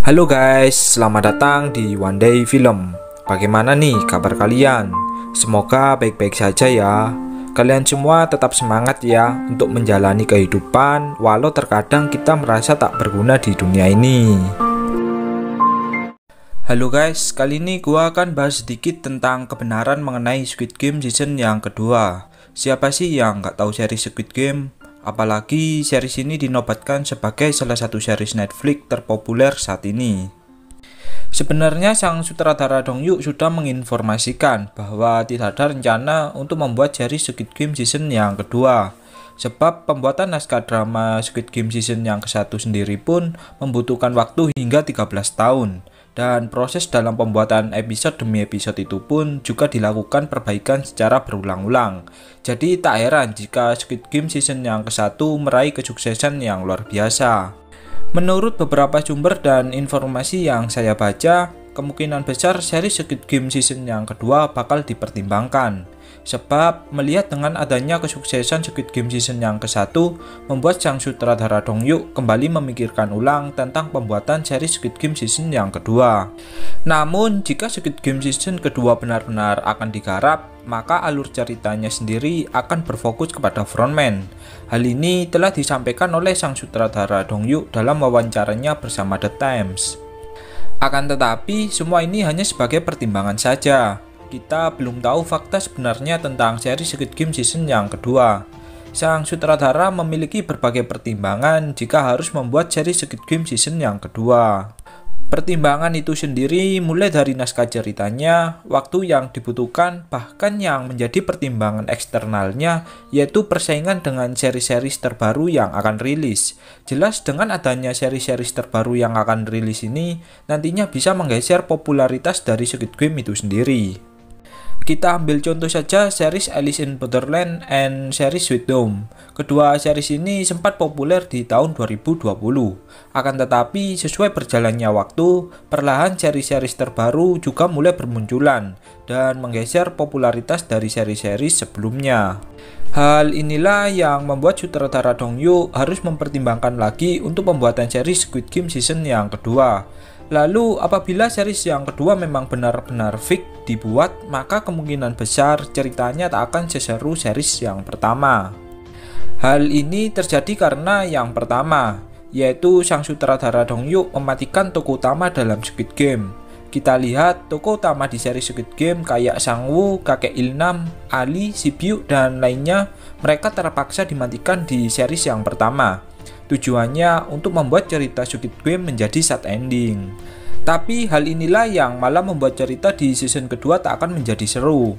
Halo guys, selamat datang di One Day Film. Bagaimana nih kabar kalian? Semoga baik-baik saja ya. Kalian semua tetap semangat ya untuk menjalani kehidupan, walau terkadang kita merasa tak berguna di dunia ini. Halo guys, kali ini gua akan bahas sedikit tentang kebenaran mengenai Squid Game season yang kedua. Siapa sih yang nggak tahu series Squid Game? Apalagi series ini dinobatkan sebagai salah satu series Netflix terpopuler saat ini. Sebenarnya sang sutradara Dong Yu sudah menginformasikan bahwa tidak ada rencana untuk membuat series Squid Game season yang kedua. Sebab pembuatan naskah drama Squid Game season yang ke-1 sendiri pun membutuhkan waktu hingga 13 tahun. Dan proses dalam pembuatan episode demi episode itu pun juga dilakukan perbaikan secara berulang-ulang. Jadi tak heran jika Squid Game season yang ke-1 meraih kesuksesan yang luar biasa. Menurut beberapa sumber dan informasi yang saya baca, kemungkinan besar seri Squid Game season yang kedua bakal dipertimbangkan. Sebab melihat dengan adanya kesuksesan Squid Game season yang ke-1 membuat sang sutradara Dong Yu kembali memikirkan ulang tentang pembuatan seri Squid Game season yang kedua. Namun jika Squid Game season kedua benar-benar akan digarap, maka alur ceritanya sendiri akan berfokus kepada frontman. Hal ini telah disampaikan oleh sang sutradara Dong Yu dalam wawancaranya bersama The Times. Akan tetapi semua ini hanya sebagai pertimbangan saja. Kita belum tahu fakta sebenarnya tentang seri Squid Game season yang kedua. Sang sutradara memiliki berbagai pertimbangan jika harus membuat seri Squid Game season yang kedua. Pertimbangan itu sendiri mulai dari naskah ceritanya, waktu yang dibutuhkan, bahkan yang menjadi pertimbangan eksternalnya yaitu persaingan dengan seri-seri terbaru yang akan rilis. Jelas dengan adanya seri-seri terbaru yang akan rilis ini nantinya bisa menggeser popularitas dari Squid Game itu sendiri. Kita ambil contoh saja series Alice in Borderland and series Sweet Home. Kedua series ini sempat populer di tahun 2020. Akan tetapi sesuai berjalannya waktu, perlahan seri-seri terbaru juga mulai bermunculan dan menggeser popularitas dari seri-seri sebelumnya. Hal inilah yang membuat sutradara Dong Yu harus mempertimbangkan lagi untuk pembuatan seri Squid Game season yang kedua. Lalu apabila series yang kedua memang benar-benar fix dibuat, maka kemungkinan besar ceritanya tak akan seseru series yang pertama. Hal ini terjadi karena yang pertama, yaitu sang sutradara Dong Yu mematikan tokoh utama dalam Squid Game. Kita lihat tokoh utama di seri Squid Game kayak Sang-woo, kakek Il-nam, Ali, Si-byu, dan lainnya, mereka terpaksa dimatikan di series yang pertama. Tujuannya untuk membuat cerita Squid Game menjadi sad ending. Tapi hal inilah yang malah membuat cerita di season kedua tak akan menjadi seru.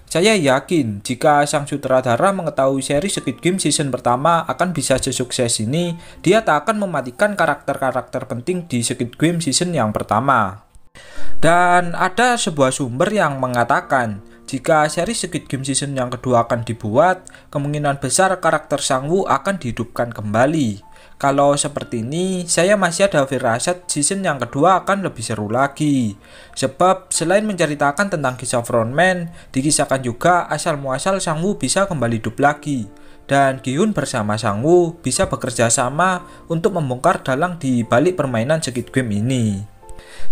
Saya yakin jika sang sutradara mengetahui seri Squid Game season pertama akan bisa sesukses ini, dia tak akan mematikan karakter-karakter penting di Squid Game season yang pertama. Dan ada sebuah sumber yang mengatakan jika seri Squid Game season yang kedua akan dibuat, kemungkinan besar karakter Sang-woo akan dihidupkan kembali. Kalau seperti ini, saya masih ada firasat season yang kedua akan lebih seru lagi. Sebab selain menceritakan tentang kisah frontman, dikisahkan juga asal-muasal Sang-woo bisa kembali hidup lagi. Dan Gi-hun bersama Sang-woo bisa bekerja sama untuk membongkar dalang di balik permainan Squid Game ini.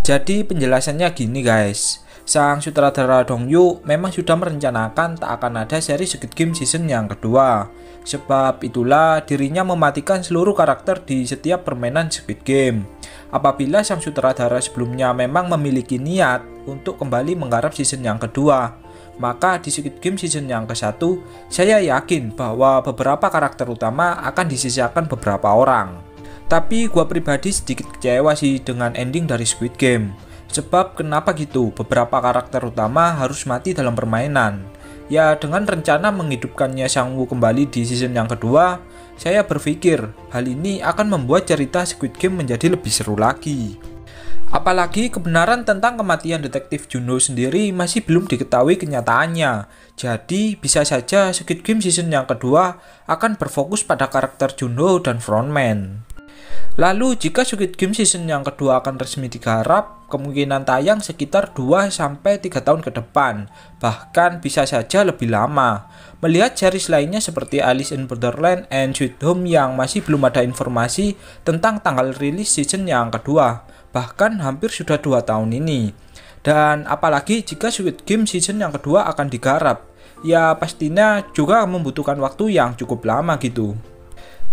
Jadi penjelasannya gini guys. Sang sutradara Dong Yu memang sudah merencanakan tak akan ada seri Squid Game season yang kedua. Sebab itulah dirinya mematikan seluruh karakter di setiap permainan Squid Game. Apabila sang sutradara sebelumnya memang memiliki niat untuk kembali menggarap season yang kedua, maka di Squid Game season yang ke-1, saya yakin bahwa beberapa karakter utama akan disisakan beberapa orang. Tapi gua pribadi sedikit kecewa sih dengan ending dari Squid Game. Sebab kenapa gitu beberapa karakter utama harus mati dalam permainan. Ya dengan rencana menghidupkannya Sang-woo kembali di season yang kedua, saya berpikir hal ini akan membuat cerita Squid Game menjadi lebih seru lagi. Apalagi kebenaran tentang kematian detektif Juno sendiri masih belum diketahui kenyataannya. Jadi bisa saja Squid Game season yang kedua akan berfokus pada karakter Juno dan frontman. Lalu jika Squid Game season yang kedua akan resmi digarap, kemungkinan tayang sekitar 2-3 tahun ke depan, bahkan bisa saja lebih lama. Melihat series lainnya seperti Alice in Borderland and Sweet Home yang masih belum ada informasi tentang tanggal rilis season yang kedua, bahkan hampir sudah 2 tahun ini. Dan apalagi jika Squid Game season yang kedua akan digarap, ya pastinya juga membutuhkan waktu yang cukup lama gitu.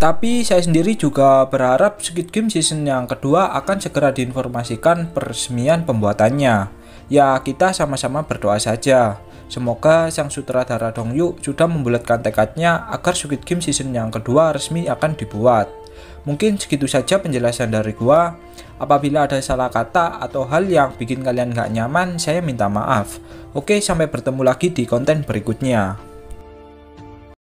Tapi saya sendiri juga berharap Squid Game season yang kedua akan segera diinformasikan peresmian pembuatannya. Ya kita sama-sama berdoa saja. Semoga sang sutradara Dong Yu sudah membulatkan tekadnya agar Squid Game season yang kedua resmi akan dibuat. Mungkin segitu saja penjelasan dari gua. Apabila ada salah kata atau hal yang bikin kalian gak nyaman, saya minta maaf. Oke, sampai bertemu lagi di konten berikutnya.